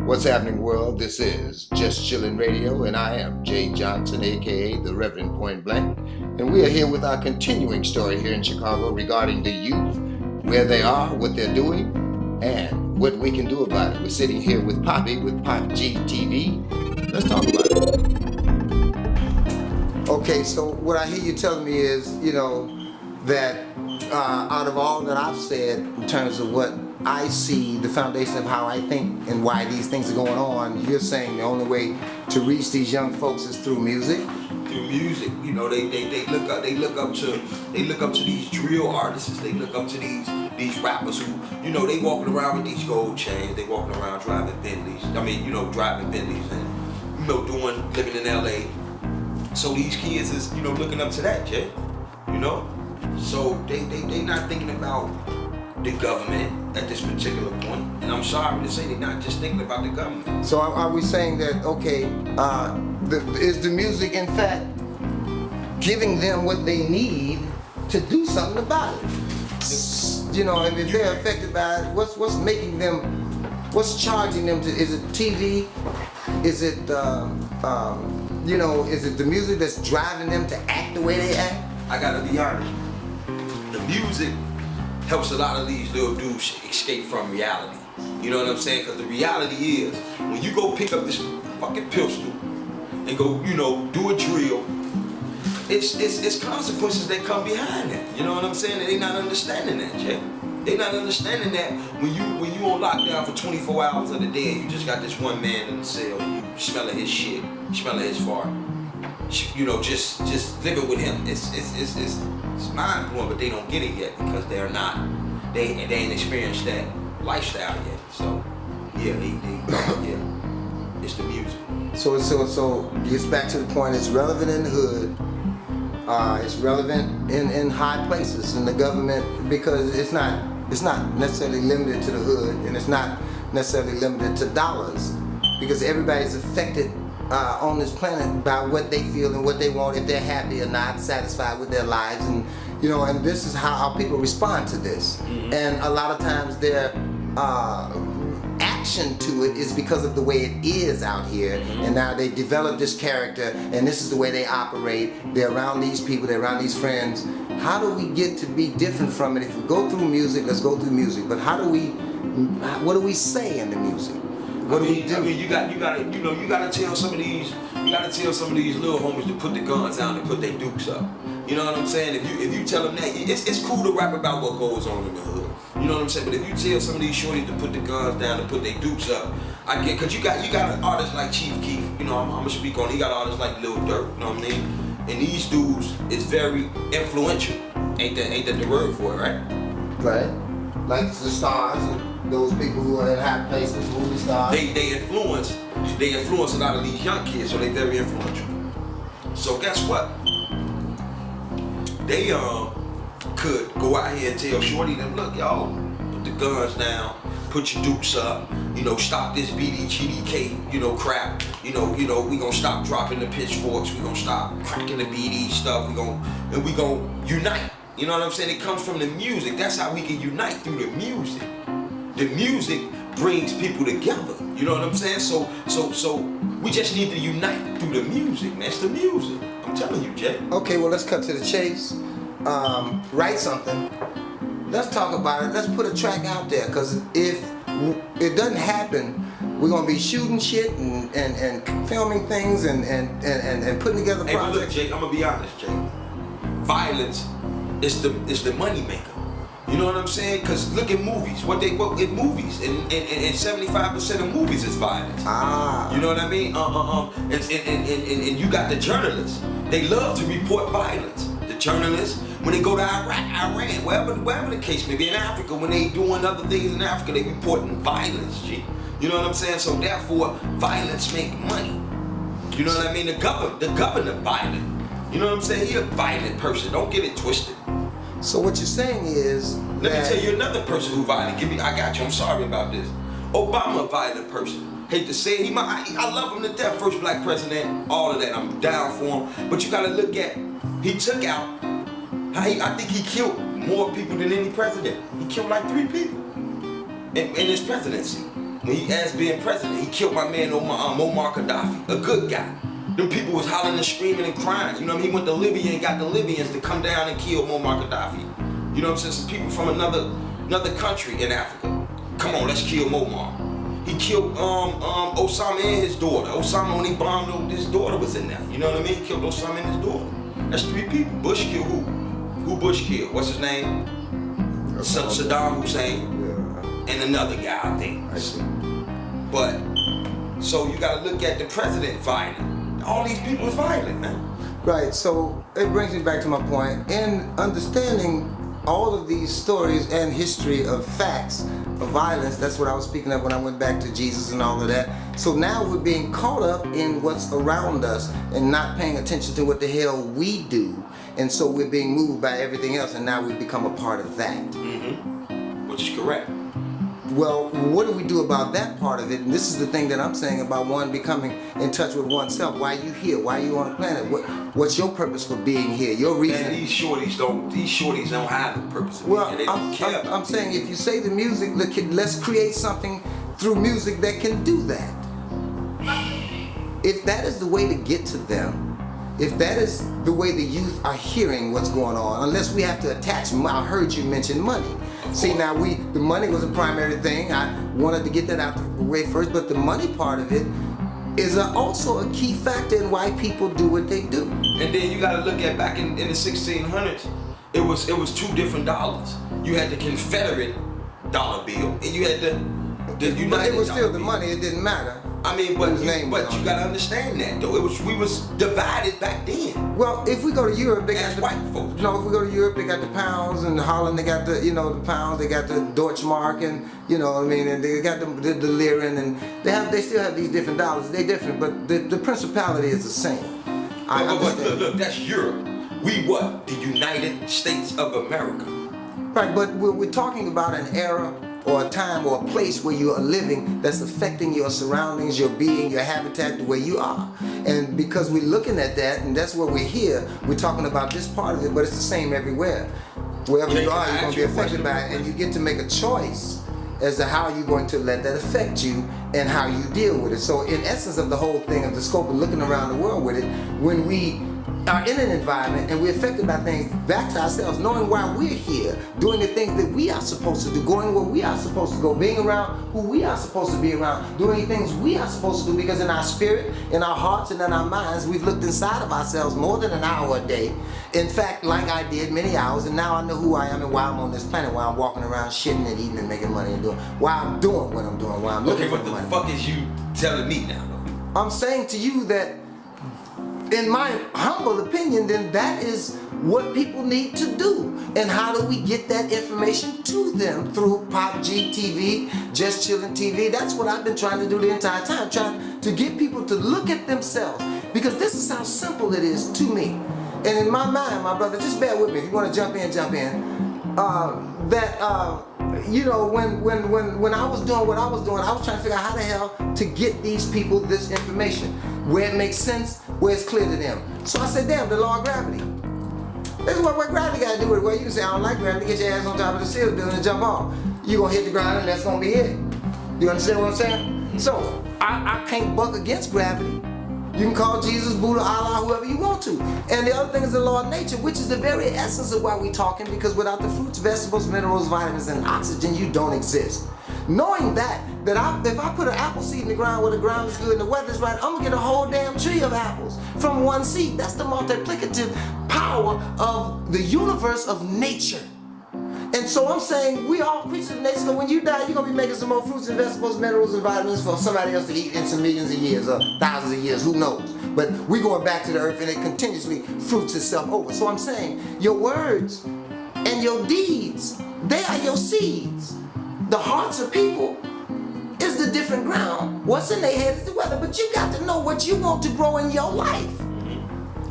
What's happening, world? This is Jus Chillin Radio, and I am Jay Johnson, aka the Reverend Point Blank, and we are here with our continuing story here in Chicago regarding the youth, where they are, what they're doing, and what we can do about it. We're sitting here with PoP with PoP TV. Let's talk about it. Okay, so what I hear you telling me is, that out of all that I've said in terms of what I see, the foundation of how I think and why these things are going on, you're saying the only way to reach these young folks is through music? Through music, they look up to these drill artists. They look up to these rappers who, they walking around with these gold chains. They walking around driving Bentleys. Driving Bentleys and living in LA. So these kids is looking up to that, Jay. So they not thinking about the government at this particular point, and I'm sorry to say they're not just thinking about the government. So are we saying that, is the music in fact giving them what they need to do something about it? And if they're affected by it, what's making them, what's charging them to, is it TV? Is it, is it the music that's driving them to act the way they act? I gotta be honest, the music helps a lot of these little dudes escape from reality. You know what I'm saying? Because the reality is, when you go pick up this fucking pistol and go, do a drill, it's consequences that come behind that. You know what I'm saying? And they not understanding that, Jay. They not understanding that when you on lockdown for 24 hours of the day and you just got this one man in the cell, you smelling his shit, smelling his fart. Just living with him. It's mind blowing, but they don't get it yet because they ain't experienced that lifestyle yet. So yeah, it's the music. So it gets back to the point. It's relevant in the hood. It's relevant in high places in the government because it's not necessarily limited to the hood, and it's not necessarily limited to dollars because everybody's affected on this planet by what they feel and what they want, if they're happy or not, satisfied with their lives, and and this is how people respond to this. Mm-hmm. And a lot of times their action to it is because of the way it is out here. Mm-hmm. And now they develop this character, and this is the way they operate. They're around these people, they're around these friends. How do we get to be different from it? If we go through music, let's go through music. But what do we say in the music? What do we do? You gotta tell some of these little homies to put the guns down and put their dukes up. You know what I'm saying? If you tell them that, it's cool to rap about what goes on in the hood. You know what I'm saying? But if you tell some of these shorties to put the guns down and put their dukes up, I get, cause you got an artist like Chief Keef. I'm gonna speak on. He got artists like Lil Durk. You know what I mean? And these dudes is very influential. Ain't that the word for it, right? Right. Like the stars. Those people who are in high places, movie stars. They influence a lot of these young kids, so they're very influential. So guess what? They could go out here and tell shorty them, look, y'all, put the guns down, put your dukes up, stop this BDGDK, crap. We gonna stop dropping the pitchforks, we gonna stop cracking the BD stuff, we gonna unite. You know what I'm saying? It comes from the music. That's how we can unite, through the music. The music brings people together. You know what I'm saying? So we just need to unite through the music, man. It's the music. I'm telling you, Jay. Okay, well, let's cut to the chase. Write something. Let's talk about it. Let's put a track out there, because if it doesn't happen, we're gonna be shooting shit and filming things and putting together projects. Hey, but look, Jay, I'm gonna be honest, Jay. Violence is the money maker. You know what I'm saying? Because look at movies. In movies, and 75% of movies is violence. You know what I mean? And you got the journalists. They love to report violence. The journalists, when they go to Iraq, Iran, wherever the case may be, in Africa, when they doing other things in Africa, they reporting violence, G. You know what I'm saying? So therefore, violence make money. You know what I mean? The governor violent. You know what I'm saying? He a violent person. Don't get it twisted. So what you're saying is Let me tell you another person who violent. I got you. I'm sorry about this. Obama, a violent person. Hate to say it. I love him to death. First black president. All of that. I'm down for him. But you gotta look at. He took out. I think he killed more people than any president. He killed like 3 people in his presidency. when he asked being president, he killed my man Muammar Gaddafi, a good guy. Them people was hollering and screaming and crying. You know what I mean? He went to Libya and got the Libyans to come down and kill Muammar Gaddafi. You know what I'm saying? Some people from another country in Africa. Come on, let's kill Muammar. He killed Osama and his daughter. Osama, when he bombed, his daughter was in there. You know what I mean? He killed Osama and his daughter. That's 3 people. Bush killed who? Who Bush killed? What's his name? Saddam Hussein. Yeah. And another guy, I think. I see. But, so you gotta look at the president violent. All these people is violent, man. Right, so it brings me back to my point. In understanding all of these stories and history of facts of violence, that's what I was speaking of when I went back to Jesus and all of that. So now we're being caught up in what's around us and not paying attention to what the hell we do. And so we're being moved by everything else, and now we've become a part of that. Mm-hmm. Which is correct. Well, what do we do about that part of it? And this is the thing that I'm saying about one becoming in touch with oneself. Why are you here? Why are you on the planet? What's your purpose for being here? Your reason? Man, these shorties don't have no purpose. Well, I'm saying if you say the music, let's create something through music that can do that. If that is the way to get to them, if that is the way the youth are hearing what's going on, unless we have to attach, I heard you mention money. See, now the money was a primary thing. I wanted to get that out the way first, but the money part of it is also a key factor in why people do what they do. And then you got to look at back in the 1600s, it was $2 different dollars. You had the Confederate dollar bill, and you had the United. But it was still the bill. money. It didn't matter. I mean, but you gotta understand that though. We was divided back then. Well, if we go to Europe, they got the white folks. No, if we go to Europe, they got the pounds, and Holland they got the the pounds. They got the Deutschmark, and and they got the lira, and they still have these different dollars. They're different, but the principality is the same. But look, that's Europe. We what? The United States of America. Right, but we're talking about an era or a time or a place where you are living that's affecting your surroundings, your being, your habitat, the way you are. And because we're looking at that, and that's where we're here, we're talking about this part of it, but it's the same everywhere. Wherever you are, you're going to be affected by it, and you get to make a choice as to how you're going to let that affect you and how you deal with it. So in essence of the whole thing, of the scope of looking around the world with it, when we are in an environment and we're affected by things back to ourselves, knowing why we're here, doing the things that we are supposed to do, going where we are supposed to go, being around who we are supposed to be around, doing the things we are supposed to do, because in our spirit, in our hearts, and in our minds, we've looked inside of ourselves more than an hour a day. In fact, like I did many hours, and now I know who I am and why I'm on this planet, why I'm walking around shitting and eating and making money and doing, why I'm doing what I'm doing, why I'm looking for money. Okay, what the fuck is you telling me now, though? I'm saying to you that, in my humble opinion, then that is what people need to do. And how do we get that information to them? Through PoP TV, Jus Chillin TV. That's what I've been trying to do the entire time, trying to get people to look at themselves. Because this is how simple it is to me. And in my mind, my brother, just bear with me. If you want to jump in, jump in. When I was doing what I was doing, I was trying to figure out how the hell to get these people this information, where it makes sense, where it's clear to them. So I said, damn, the law of gravity. This is what gravity got to do with it. Well, you can say, I don't like gravity, get your ass on top of the ceiling building and jump off. You're going to hit the ground and that's going to be it. You understand what I'm saying? So I can't buck against gravity. You can call Jesus, Buddha, Allah, whoever you want to. And the other thing is the law of nature, which is the very essence of why we're talking, because without the fruits, vegetables, minerals, vitamins, and oxygen, you don't exist. Knowing that if I put an apple seed in the ground where the ground is good and the weather's right, I'm going to get a whole damn tree of apples from one seed. That's the multiplicative power of the universe of nature. And so I'm saying we all creatures of nature, so when you die, you're going to be making some more fruits and vegetables, minerals, and vitamins for somebody else to eat in some millions of years or thousands of years, who knows. But we're going back to the earth and it continuously fruits itself over. So I'm saying your words and your deeds, they are your seeds. The hearts of people is the different ground. What's in their head is the weather, but you got to know what you want to grow in your life.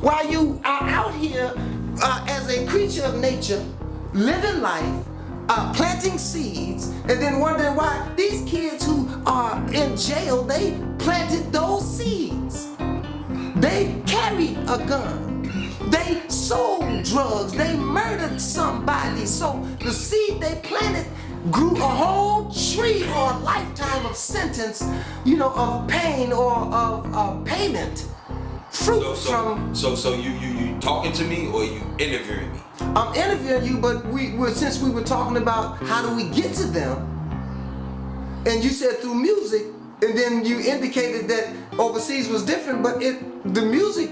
While you are out here as a creature of nature, living life, planting seeds, and then wondering why these kids who are in jail, they planted those seeds. They carried a gun. They sold drugs. They murdered somebody. So the seed they planted grew a whole tree or a lifetime of sentence, of pain or of payment. Fruit from. So you talking to me or you interviewing me? I'm interviewing you, but since we were talking about how do we get to them, and you said through music, and then you indicated that overseas was different, but the music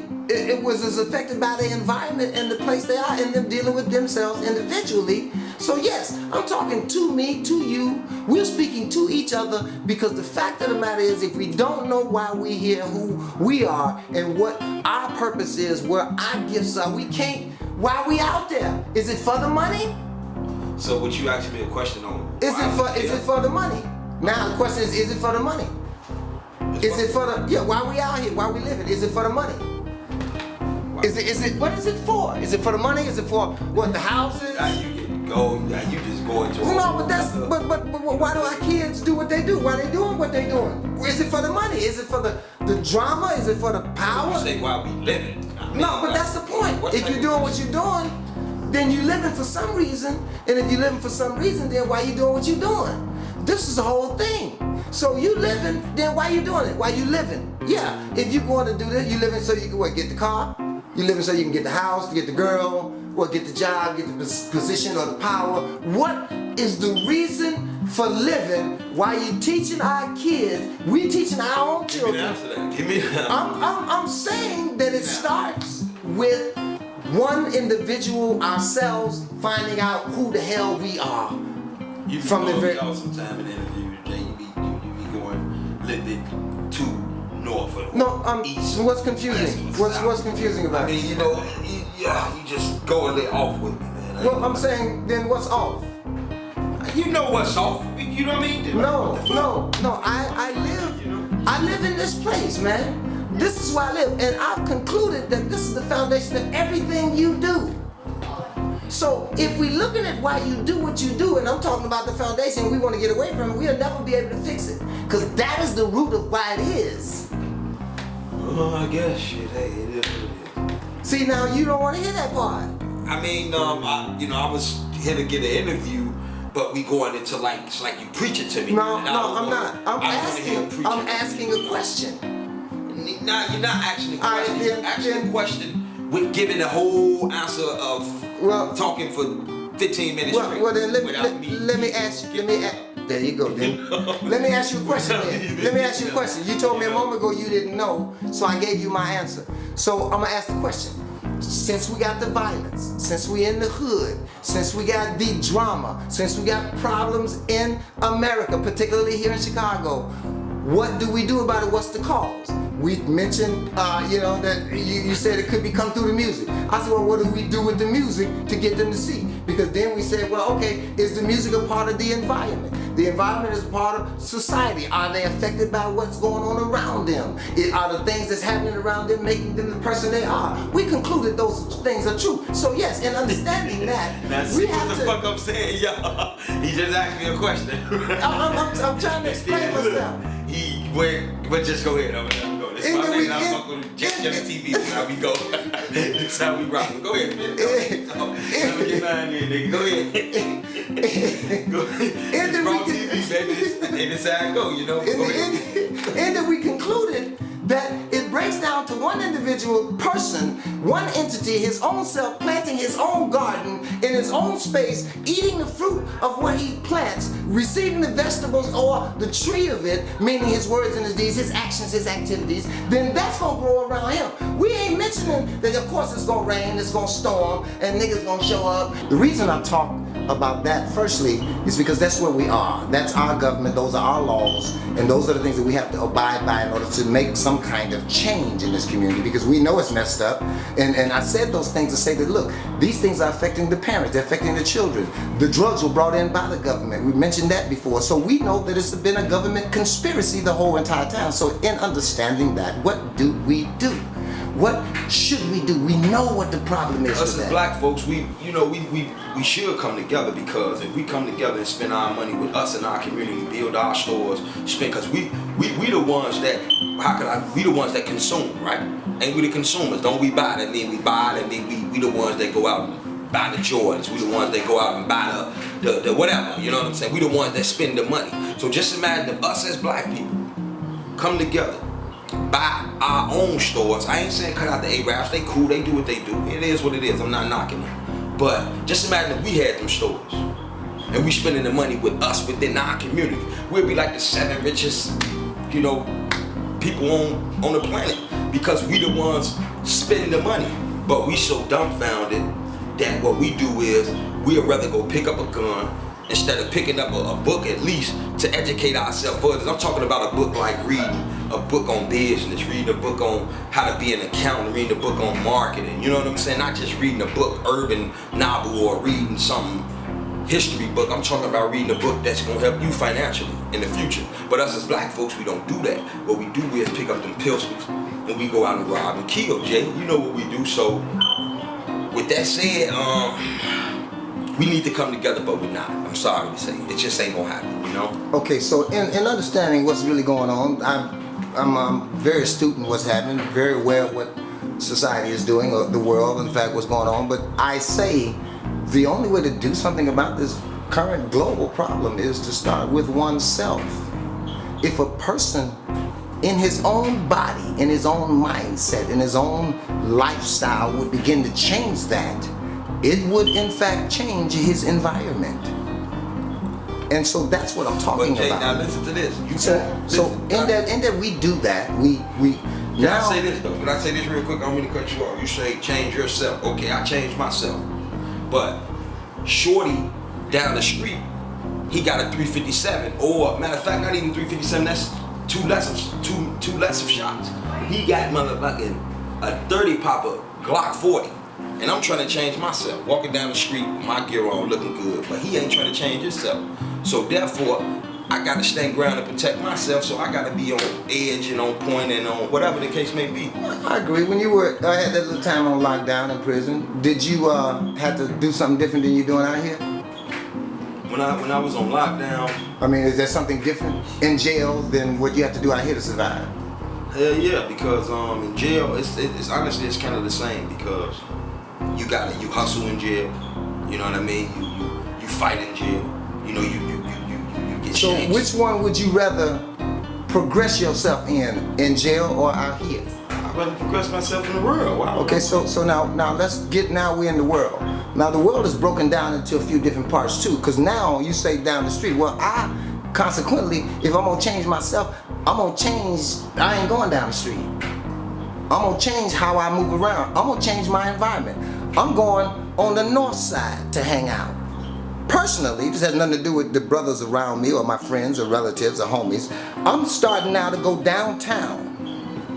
was as affected by the environment and the place they are, and them dealing with themselves individually. So yes, I'm talking to me, to you. We're speaking to each other because the fact of the matter is, if we don't know why we're here, who we are, and what our purpose is, where our gifts are, we can't. Why are we out there? Is it for the money? So what you asking me a question on? Is it for the money? Now the question is it for the money? Is it for the why we out here? Why we living? Is it for the money? Is it what is it for? Is it for the money? Is it for what, the houses? You just go into No, but why do our kids do what they do? Why they doing what they doing? Is it for the money? Is it for the drama? Is it for the power? You say why we living. No, but that's the point. If you're doing what you're doing, then you're living for some reason. And if you're living for some reason, then why you doing what you're doing? This is the whole thing. So you living, then why you doing it? Why you living? Yeah, if you going to do this, you living so you can get the car? You living so you can get the house, get the girl, get the job, get the position or the power? What is the reason for living? Why you teaching our kids? We teaching our own children. Give me that. I'm saying that it starts with one individual, ourselves, finding out who the hell we are. You from the very out sometime in the interview, Jay, you be going a little bit too north or east. What's confusing? What's confusing about it? I mean, you just go a little off with me, man. Well, I'm saying, then what's off? You know what's off. You know what I mean? No. I live in this place, man. This is where I live, and I've concluded that this is the foundation of everything you do. So if we're looking at why you do what you do, and I'm talking about the foundation, and we want to get away from it, we'll never be able to fix it, because that is the root of why it is. I guess shit. Hey, it is what it is. See, now you don't want to hear that part. I mean, I was here to get an interview, but we going into it's like you preaching to me. No, I'm not. I'm asking a question. No, you're not asking a question. You're asking a question with giving a whole answer of talking for 15 minutes straight. Well, then let me ask you. There you go. Then let me ask you a question. Let me ask you a question. You told me a moment ago you didn't know, so I gave you my answer. So I'm gonna ask the question. Since we got the violence, since we in the hood, since we got the drama, since we got problems in America, particularly here in Chicago, what do we do about it? What's the cause? We mentioned, that you said it could be come through the music. I said, well, what do we do with the music to get them to see? Because then we said, well, okay, is the music a part of the environment? The environment is part of society. Are they affected by what's going on around them? Are the things that's happening around them making them the person they are? We concluded those things are true. So yes, in understanding that, we have what the fuck I'm saying, y'all. He just asked me a question. I'm trying to explain myself. But just go ahead. I'm gonna go. This is my name. I'm not gonna just TV. This is how we go. This is how we rock. Go ahead, man. Let me get mine in, nigga. Go ahead. Go ahead. It's Raw TV, baby. This is how I go. Go ahead. And then we concluded that it breaks down to one individual person, one entity, his own self, planting his own garden in his own space, eating the fruit of what he plants, receiving the vegetables or the tree of it, meaning his words and his deeds, his actions, his activities, then that's gonna grow around him. We ain't mentioning that of course it's gonna rain, it's gonna storm, and niggas gonna show up. The reason I talk about that firstly is because that's where we are. That's our government, those are our laws, and those are the things that we have to abide by in order to make some kind of change in this community, because we know it's messed up. And I said those things to say that, look, these things are affecting the parents, they're affecting the children. The drugs were brought in by the government. We mentioned that before. So we know that it's been a government conspiracy the whole entire time. So in understanding that, what do we do? What should we do? We know what the problem is. Us as black folks, we should come together, because if we come together and spend our money with us in our community, build our stores, because we the ones that we the ones that consume, right? And we the consumers. Don't we buy? That mean we buy. That mean we the ones that go out and buy the Jordans. We the ones that go out and buy the whatever, you know what I'm saying? We the ones that spend the money. So just imagine if us as black people come together, buy our own stores. I ain't saying cut out the Arabs, they cool, they do what they do. It is what it is, I'm not knocking them. But just imagine if we had them stores and we spending the money with us within our community. We'd be like the 7 richest, you know, people on the planet because we the ones spending the money. But we so dumbfounded that what we do is we'd rather go pick up a gun instead of picking up a book at least to educate ourselves further. I'm talking about a book like reading a book on business, reading a book on how to be an accountant, reading a book on marketing, you know what I'm saying? Not just reading a book, urban novel, or reading some history book. I'm talking about reading a book that's gonna help you financially in the future. But us as black folks, we don't do that. What we do is pick up them pistols and we go out and rob and kill, Jay. You know what we do. So with that said, we need to come together, but we're not. I'm sorry to say, it just ain't gonna happen, you know? Okay, so in understanding what's really going on, I'm very astute in what's happening, very aware of what society is doing, or the world, in fact, what's going on. But I say the only way to do something about this current global problem is to start with oneself. If a person in his own body, in his own mindset, in his own lifestyle would begin to change that, it would in fact change his environment. And so that's what I'm talking Jay, about. now listen to this. In that we do that, we Can I say this though? Can I say this real quick? I don't mean to cut you off. You say change yourself. Okay, I changed myself. But Shorty down the street, he got a 357, or matter of fact, not even 357. That's two less of shots. He got motherfucking a 30 popper Glock 40. And I'm trying to change myself. Walking down the street, my gear on, looking good. But he ain't trying to change himself. So therefore, I gotta stand ground and protect myself. So I gotta be on edge and on point and on whatever the case may be. I agree. When you had that little time on lockdown in prison, did you have to do something different than you're doing out here? When I was on lockdown, I mean, is there something different in jail than what you have to do out here to survive? hell yeah, because in jail, it's honestly it's kind of the same because you hustle in jail, you know what I mean? You fight in jail, you know, you get So shanked. which one would you rather progress yourself in jail or out here? I'd rather progress myself in the world. Wow. Okay, so now we're in the world. Now the world is broken down into a few different parts too, because now you say down the street, well, consequently, if I'm gonna change myself, I ain't going down the street. I'm gonna change how I move around. I'm gonna change my environment. I'm going on the north side to hang out. Personally, this has nothing to do with the brothers around me or my friends or relatives or homies. I'm starting now to go downtown.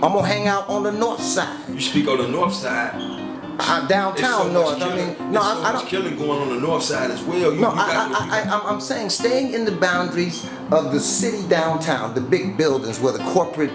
I'm gonna hang out on the north side. You speak on the north side. Downtown north. I mean, no, I don't. Killing going on the north side as well. I'm saying staying in the boundaries of the city downtown, the big buildings where the corporate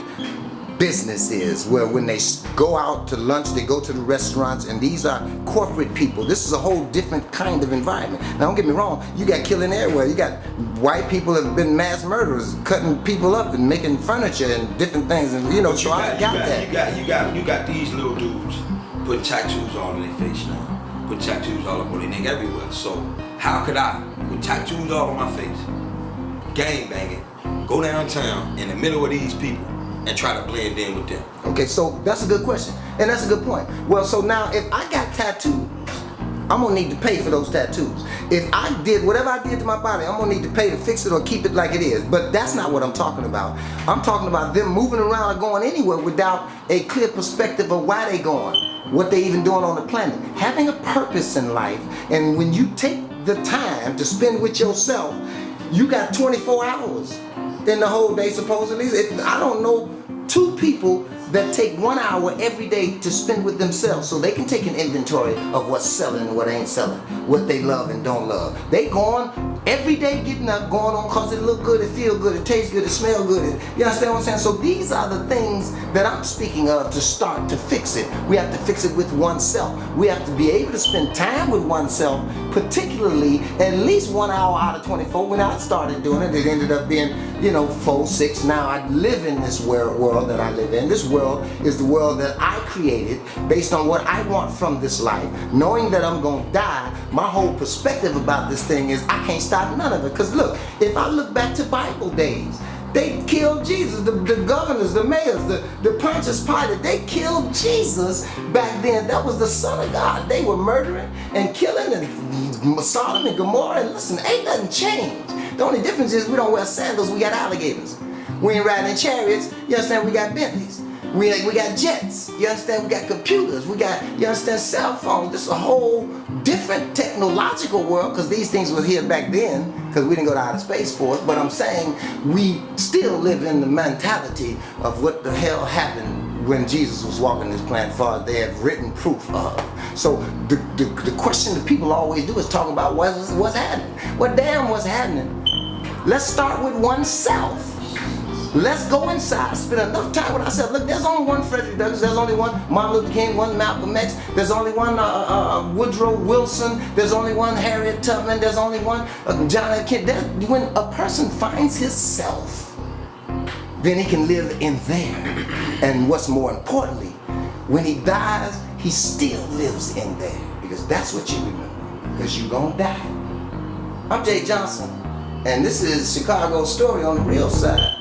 business is, where when they go out to lunch, they go to the restaurants, and these are corporate people. This is a whole different kind of environment. Now, don't get me wrong, you got killing everywhere. You got white people that have been mass murderers, cutting people up and making furniture and different things, and you know, so I got that. You got these little dudes putting tattoos all on their face now, putting tattoos all up on their neck everywhere. So how could I, with tattoos all on my face, gang banging, go downtown in the middle of these people and try to blend in with them? Okay, so that's a good question, and that's a good point. Well, so now if I got tattoos, I'm gonna need to pay for those tattoos. If I did whatever I did to my body, I'm gonna need to pay to fix it or keep it like it is. But that's not what I'm talking about. I'm talking about them moving around or going anywhere without a clear perspective of why they going, what they even doing on the planet. Having a purpose in life, and when you take the time to spend with yourself, you got 24 hours in the whole day supposedly. I don't know two people that take 1 hour every day to spend with themselves so they can take an inventory of what's selling and what ain't selling, what they love and don't love. They going every day getting up, going on cause it look good, it feel good, it tastes good, it smell good. You understand what I'm saying? So these are the things that I'm speaking of to start to fix it. We have to fix it with oneself. We have to be able to spend time with oneself, particularly at least 1 hour out of 24. When I started doing it, it ended up being, 4, 6. Now I live in this world that I live in. This world is the world that I created based on what I want from this life, knowing that I'm gonna die, my whole perspective about this thing is I can't stop none of it. Because look, if I look back to Bible days, they killed Jesus. The governors, the mayors, the Pontius Pilate, they killed Jesus back then. That was the Son of God. They were murdering and killing and Sodom and Gomorrah. And listen, ain't nothing changed. The only difference is we don't wear sandals, we got alligators. We ain't riding in chariots, you understand, we got Bentleys. We got jets, you understand, we got computers, we got, you understand, cell phones. This is a whole different technological world, because these things were here back then, because we didn't go to outer space for it. But I'm saying we still live in the mentality of what the hell happened when Jesus was walking this planet, far as they have written proof of. So the question that people always do is talk about what's happening. Well, damn, what's happening? Let's start with oneself. Let's go inside, spend enough time with ourselves. Look, there's only one Frederick Douglass, there's only one Martin Luther King, one Malcolm X, there's only one Woodrow Wilson, there's only one Harriet Tubman, there's only one John F. Kennedy. When a person finds himself, then he can live in there. And what's more importantly, when he dies, he still lives in there. Because that's what you remember. Because you're gonna die. I'm Jay Johnson, and this is Chicago's story on the real side.